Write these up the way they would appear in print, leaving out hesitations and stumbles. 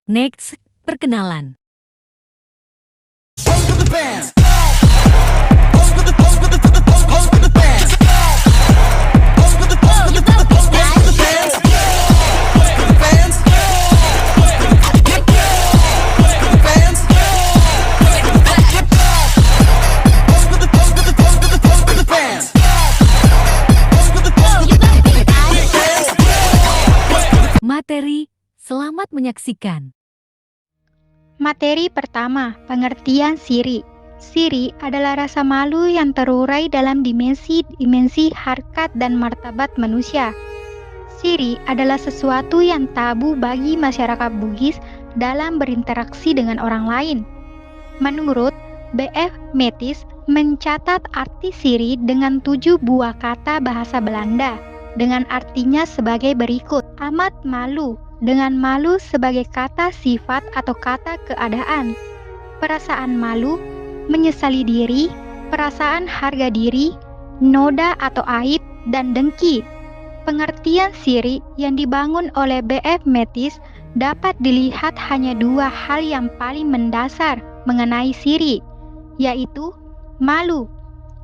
Next, perkenalan. Materi, selamat menyaksikan. Materi pertama, pengertian siri. Siri adalah rasa malu yang terurai dalam dimensi harkat dan martabat manusia. Siri adalah sesuatu yang tabu bagi masyarakat Bugis dalam berinteraksi dengan orang lain. Menurut B.F. Metis mencatat arti siri dengan 7 buah kata bahasa Belanda dengan artinya sebagai berikut. Amat malu, dengan malu sebagai kata sifat atau kata keadaan. Perasaan malu, menyesali diri, perasaan harga diri, noda atau aib, dan dengki. Pengertian siri yang dibangun oleh B.F. Metis dapat dilihat hanya 2 hal yang paling mendasar mengenai siri, yaitu malu,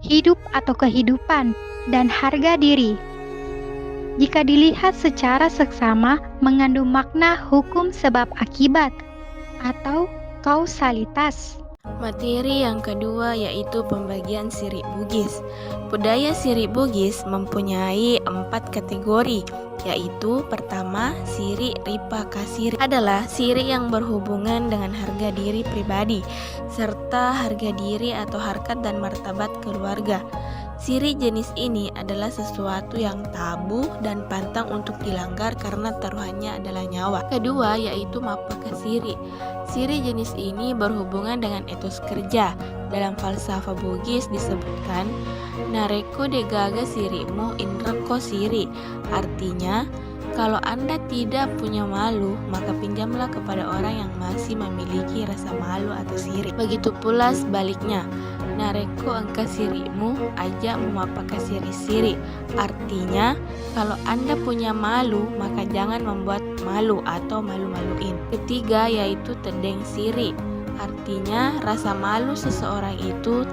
hidup atau kehidupan, dan harga diri. Jika dilihat secara seksama, mengandung makna hukum sebab akibat atau kausalitas. Materi yang kedua yaitu pembagian siri Bugis. Budaya siri Bugis mempunyai 4 kategori, yaitu pertama, siri ripa kasiri adalah siri yang berhubungan dengan harga diri pribadi serta harga diri atau harkat dan martabat keluarga. Siri jenis ini adalah sesuatu yang tabu dan pantang untuk dilanggar karena taruhannya adalah nyawa. Kedua yaitu mapaka siri. Siri jenis ini berhubungan dengan etos kerja. Dalam falsafah Bugis disebutkan nareko degaga sirimu inreko siri. Artinya, kalau Anda tidak punya malu, maka pinjamlah kepada orang yang masih memiliki rasa malu atau siri. Begitu pula sebaliknya, nareko engka sirimu aja memapaka siri-siri. Artinya, kalau Anda punya malu, maka jangan membuat malu atau malu-maluin. Ketiga yaitu tedeng siri. Artinya, rasa malu seseorang itu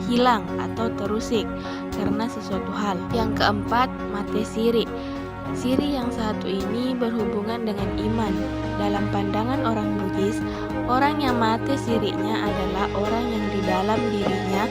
hilang atau terusik karena sesuatu hal. Yang keempat, mate siri. Siri yang satu ini berhubungan dengan iman. Dalam pandangan orang Bugis, orang yang mati sirinya adalah orang yang di dalam dirinya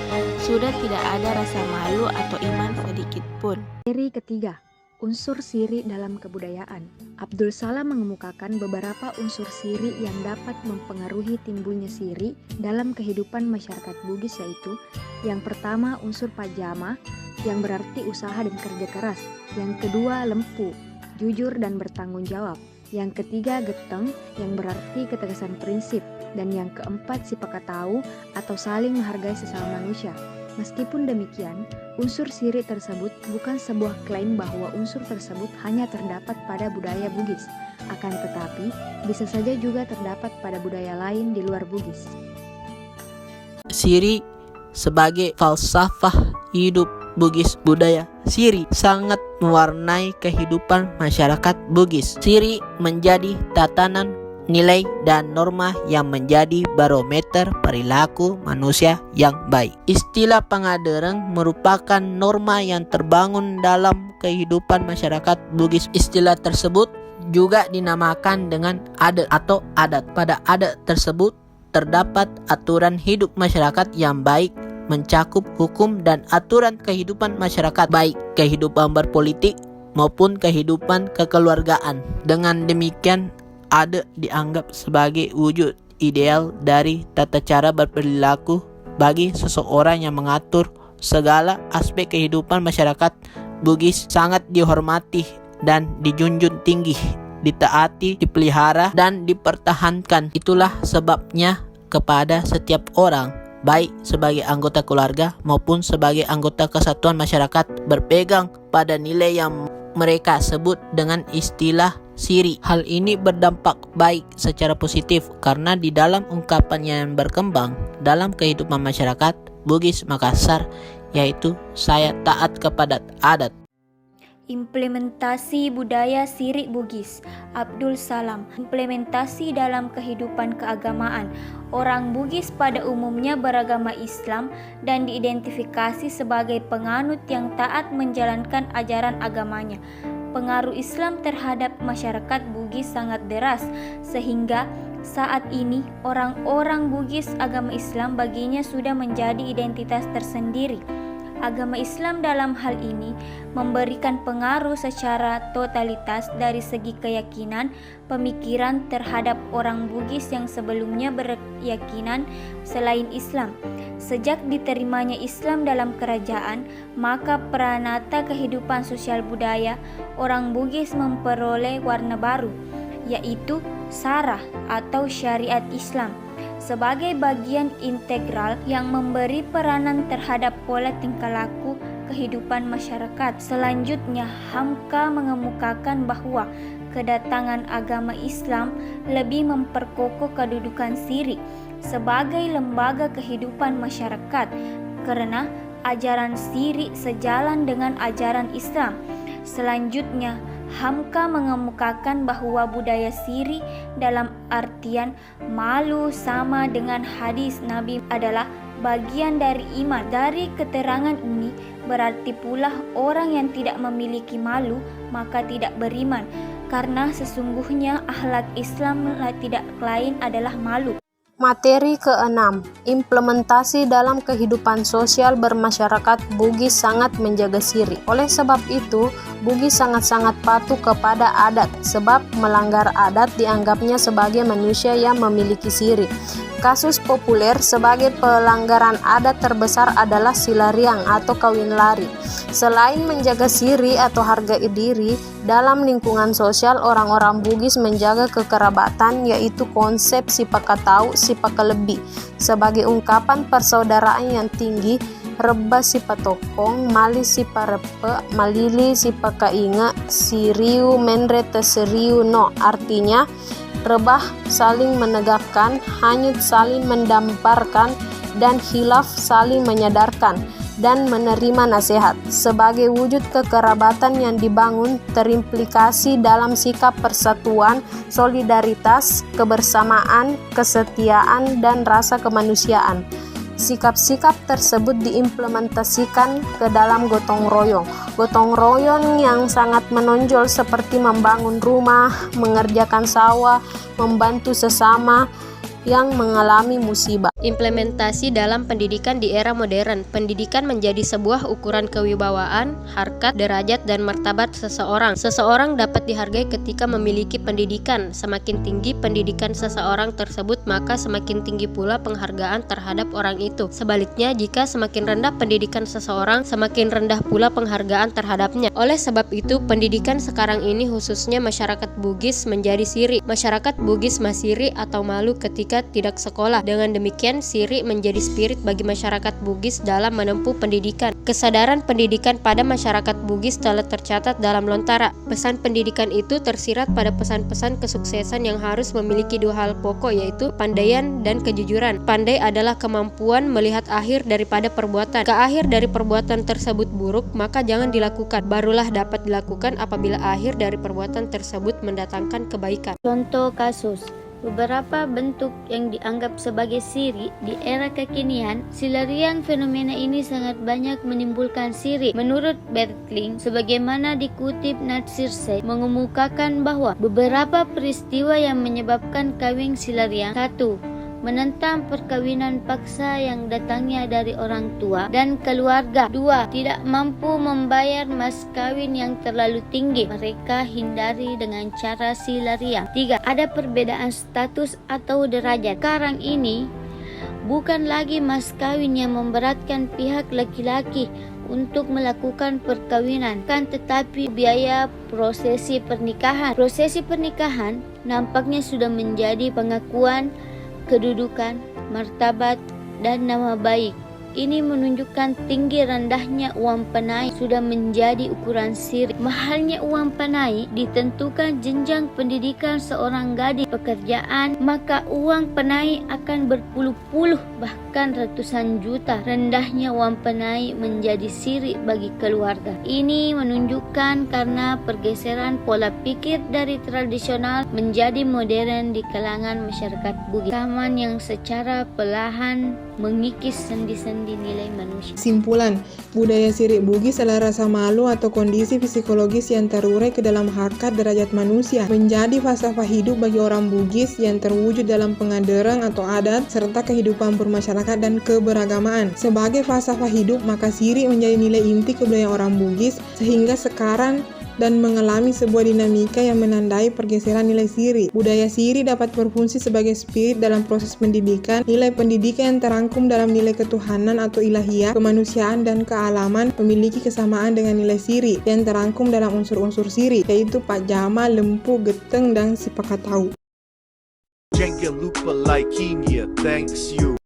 sudah tidak ada rasa malu atau iman sedikit pun. Materi ketiga, unsur siri dalam kebudayaan. Abdul Salam mengemukakan beberapa unsur siri yang dapat mempengaruhi timbulnya siri dalam kehidupan masyarakat Bugis, yaitu yang pertama unsur pajama yang berarti usaha dan kerja keras, yang kedua lempu, jujur dan bertanggung jawab, yang ketiga geteng yang berarti ketegasan prinsip, dan yang keempat sipakatau atau saling menghargai sesama manusia. Meskipun demikian, unsur siri tersebut bukan sebuah klaim bahwa unsur tersebut hanya terdapat pada budaya Bugis, akan tetapi bisa saja juga terdapat pada budaya lain di luar Bugis. Siri sebagai falsafah hidup Bugis. Budaya siri sangat mewarnai kehidupan masyarakat Bugis. Siri menjadi tatanan nilai dan norma yang menjadi barometer perilaku manusia yang baik. Istilah pangadereng merupakan norma yang terbangun dalam kehidupan masyarakat Bugis. Istilah tersebut juga dinamakan dengan adat atau adat. Pada adat tersebut terdapat aturan hidup masyarakat yang baik, mencakup hukum dan aturan kehidupan masyarakat, baik kehidupan berpolitik maupun kehidupan kekeluargaan. Dengan demikian, adat dianggap sebagai wujud ideal dari tata cara berperilaku bagi seseorang yang mengatur segala aspek kehidupan masyarakat Bugis. Sangat dihormati dan dijunjung tinggi, ditaati, dipelihara, dan dipertahankan. Itulah sebabnya kepada setiap orang, baik sebagai anggota keluarga maupun sebagai anggota kesatuan masyarakat, berpegang pada nilai yang mereka sebut dengan istilah siri. Hal ini berdampak baik secara positif karena di dalam ungkapan yang berkembang dalam kehidupan masyarakat Bugis Makassar, yaitu saya taat kepada adat. Implementasi budaya Sirik Bugis. Abdul Salam. Implementasi dalam kehidupan keagamaan. Orang Bugis pada umumnya beragama Islam dan diidentifikasi sebagai penganut yang taat menjalankan ajaran agamanya. Pengaruh Islam terhadap masyarakat Bugis sangat deras, sehingga saat ini orang-orang Bugis agama Islam baginya sudah menjadi identitas tersendiri. Agama Islam dalam hal ini memberikan pengaruh secara totalitas dari segi keyakinan, pemikiran terhadap orang Bugis yang sebelumnya berkeyakinan selain Islam. Sejak diterimanya Islam dalam kerajaan, maka peranata kehidupan sosial budaya orang Bugis memperoleh warna baru, yaitu Sarah atau syariat Islam, sebagai bagian integral yang memberi peranan terhadap pola tingkah laku kehidupan masyarakat. Selanjutnya, Hamka mengemukakan bahwa kedatangan agama Islam lebih memperkokoh kedudukan Sirik sebagai lembaga kehidupan masyarakat karena ajaran Sirik sejalan dengan ajaran Islam. Selanjutnya, Hamka mengemukakan bahwa budaya Sirik dalam artian malu sama dengan hadis Nabi adalah bagian dari iman. Dari keterangan ini berarti pula orang yang tidak memiliki malu maka tidak beriman, karena sesungguhnya akhlak Islam tidak lain adalah malu. Materi ke-6, implementasi dalam kehidupan sosial bermasyarakat Bugis sangat menjaga Sirik. Oleh sebab itu, Bugis sangat-sangat patuh kepada adat, sebab melanggar adat dianggapnya sebagai manusia yang memiliki Sirik. Kasus populer sebagai pelanggaran adat terbesar adalah silariang atau kawin lari. Selain menjaga Sirik atau harga diri, dalam lingkungan sosial orang-orang Bugis menjaga kekerabatan, yaitu konsep sipakatau sipakalebih sebagai ungkapan persaudaraan yang tinggi. Reba sipatokong, mali siparepe, malili sipakainga, siriu menre teseriu no. Artinya, rebah saling menegakkan, hanyut saling mendamparkan, dan khilaf saling menyadarkan dan menerima nasihat. Sebagai wujud kekerabatan yang dibangun terimplikasi dalam sikap persatuan, solidaritas, kebersamaan, kesetiaan, dan rasa kemanusiaan. Sikap-sikap tersebut diimplementasikan ke dalam gotong royong. Gotong royong yang sangat menonjol seperti membangun rumah, mengerjakan sawah, membantu sesama yang mengalami musibah. Implementasi dalam pendidikan di era modern. Pendidikan menjadi sebuah ukuran kewibawaan, harkat, derajat, dan martabat seseorang. Seseorang dapat dihargai ketika memiliki pendidikan. Semakin tinggi pendidikan seseorang tersebut, maka semakin tinggi pula penghargaan terhadap orang itu. Sebaliknya, jika semakin rendah pendidikan seseorang, semakin rendah pula penghargaan terhadapnya. Oleh sebab itu, pendidikan sekarang ini khususnya masyarakat Bugis menjadi Sirik. Masyarakat Bugis masiri atau malu ketika tidak sekolah. Dengan demikian, Sirik menjadi spirit bagi masyarakat Bugis dalam menempuh pendidikan. Kesadaran pendidikan pada masyarakat Bugis telah tercatat dalam Lontara. Pesan pendidikan itu tersirat pada pesan-pesan kesuksesan yang harus memiliki dua hal pokok, yaitu pandaian dan kejujuran. Pandai adalah kemampuan melihat akhir daripada perbuatan. Keakhir dari perbuatan tersebut buruk, maka jangan dilakukan. Barulah dapat dilakukan apabila akhir dari perbuatan tersebut mendatangkan kebaikan. Contoh kasus. Beberapa bentuk yang dianggap sebagai Sirik di era kekinian, silariang fenomena ini sangat banyak menimbulkan Sirik. Menurut Bertling, sebagaimana dikutip Natsir Said, mengemukakan bahwa beberapa peristiwa yang menyebabkan kawin silariang: 1. Menentang perkawinan paksa yang datangnya dari orang tua dan keluarga. 2. Tidak mampu membayar mas kawin yang terlalu tinggi. Mereka hindari dengan cara silariang. 3. Ada perbedaan status atau derajat. Sekarang ini bukan lagi mas kawin yang memberatkan pihak laki-laki untuk melakukan perkawinan, kan tetapi biaya prosesi pernikahan. Prosesi pernikahan nampaknya sudah menjadi pengakuan kedudukan, martabat, dan nama baik Ini menunjukkan tinggi rendahnya uang panai sudah menjadi ukuran siri. Mahalnya uang panai ditentukan jenjang pendidikan seorang gadis, pekerjaan, maka uang panai akan berpuluh-puluh bahkan ratusan juta. Rendahnya uang panai menjadi siri bagi keluarga. Ini menunjukkan karena pergeseran pola pikir dari tradisional menjadi modern di kalangan masyarakat Bugis. Zaman yang secara perlahan mengikis sendi-sendi nilai manusia. Simpulan, budaya sirik Bugis adalah rasa malu atau kondisi psikologis yang terurai ke dalam harkat derajat manusia, menjadi falsafah hidup bagi orang Bugis yang terwujud dalam pengadereng atau adat, serta kehidupan bermasyarakat dan keberagamaan. Sebagai falsafah hidup, maka sirik menjadi nilai inti kebudayaan orang Bugis, sehingga sekarang dan mengalami sebuah dinamika yang menandai pergeseran nilai siri. Budaya siri dapat berfungsi sebagai spirit dalam proses pendidikan. Nilai pendidikan yang terangkum dalam nilai ketuhanan atau ilahiyah, kemanusiaan, dan kealaman memiliki kesamaan dengan nilai siri yang terangkum dalam unsur-unsur siri, yaitu pajama, lempu, geteng, dan sipakat tahu. Jangan lupa like-nya, thanks you.